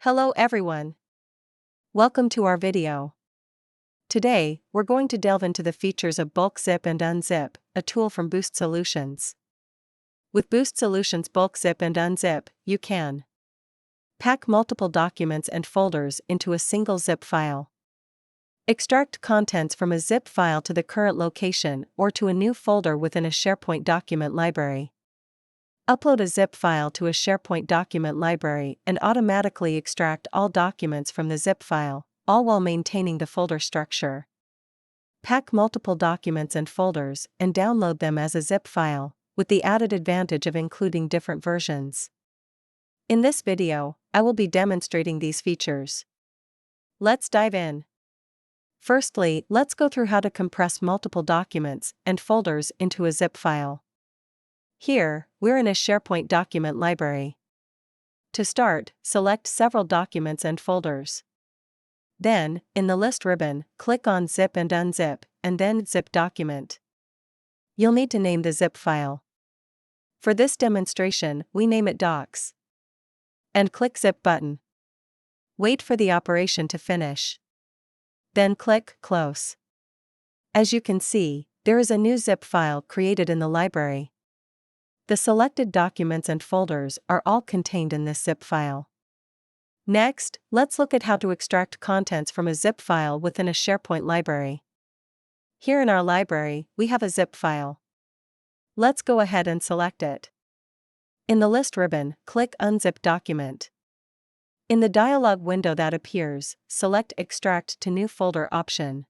Hello everyone. Welcome to our video. Today, we're going to delve into the features of Bulk Zip and Unzip, a tool from BoostSolutions. With BoostSolutions Bulk Zip and Unzip, you can pack multiple documents and folders into a single zip file, extract contents from a zip file to the current location or to a new folder within a SharePoint document library, upload a zip file to a SharePoint document library and automatically extract all documents from the zip file, all while maintaining the folder structure. Pack multiple documents and folders and download them as a zip file, with the added advantage of including different versions. In this video, I will be demonstrating these features. Let's dive in. Firstly, let's go through how to compress multiple documents and folders into a zip file. Here, we're in a SharePoint document library. To start, select several documents and folders. Then, in the list ribbon, click on Zip and Unzip, and then Zip Document. You'll need to name the zip file. For this demonstration, we name it Docs. And click Zip button. Wait for the operation to finish. Then click Close. As you can see, there is a new zip file created in the library. The selected documents and folders are all contained in this zip file. Next, let's look at how to extract contents from a zip file within a SharePoint library. Here in our library, we have a zip file. Let's go ahead and select it. In the list ribbon, click Unzip Document. In the dialog window that appears, select Extract to New Folder option.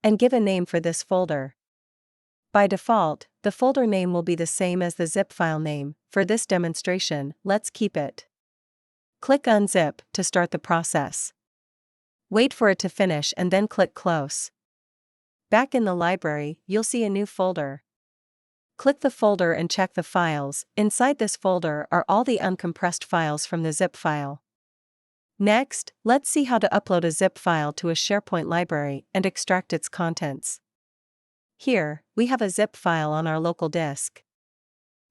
And give a name for this folder. By default, the folder name will be the same as the zip file name. For this demonstration, let's keep it. Click Unzip to start the process. Wait for it to finish and then click Close. Back in the library, you'll see a new folder. Click the folder and check the files. Inside this folder are all the uncompressed files from the zip file. Next, let's see how to upload a zip file to a SharePoint library and extract its contents. Here, we have a zip file on our local disk.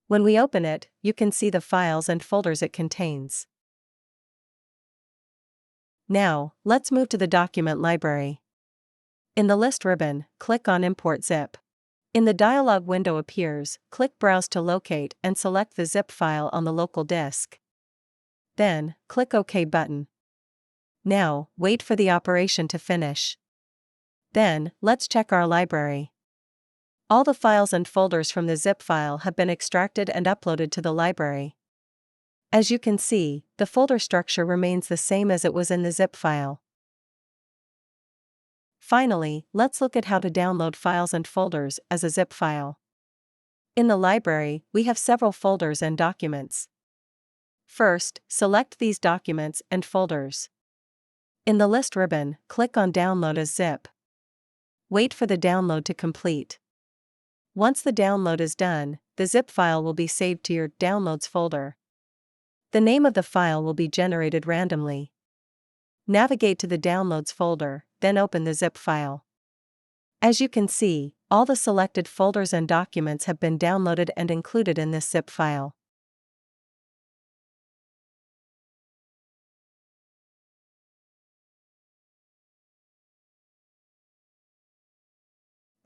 When we open it, you can see the files and folders it contains. Now, let's move to the document library. In the list ribbon, click on Import Zip. In the dialog window appears, click Browse to locate and select the zip file on the local disk. Then, click OK button. Now, wait for the operation to finish. Then, let's check our library. All the files and folders from the zip file have been extracted and uploaded to the library. As you can see, the folder structure remains the same as it was in the zip file. Finally, let's look at how to download files and folders as a zip file. In the library, we have several folders and documents. First, select these documents and folders. In the list ribbon, click on Download as Zip. Wait for the download to complete. Once the download is done, the zip file will be saved to your Downloads folder. The name of the file will be generated randomly. Navigate to the Downloads folder, then open the zip file. As you can see, all the selected folders and documents have been downloaded and included in this zip file.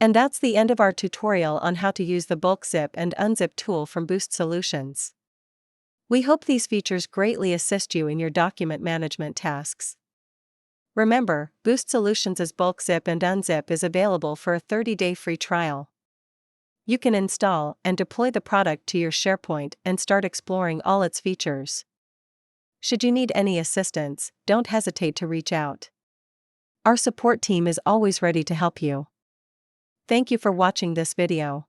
And that's the end of our tutorial on how to use the Bulk Zip and Unzip tool from BoostSolutions. We hope these features greatly assist you in your document management tasks. Remember, BoostSolutions' Bulk Zip and Unzip is available for a 30-day free trial. You can install and deploy the product to your SharePoint and start exploring all its features. Should you need any assistance, don't hesitate to reach out. Our support team is always ready to help you. Thank you for watching this video.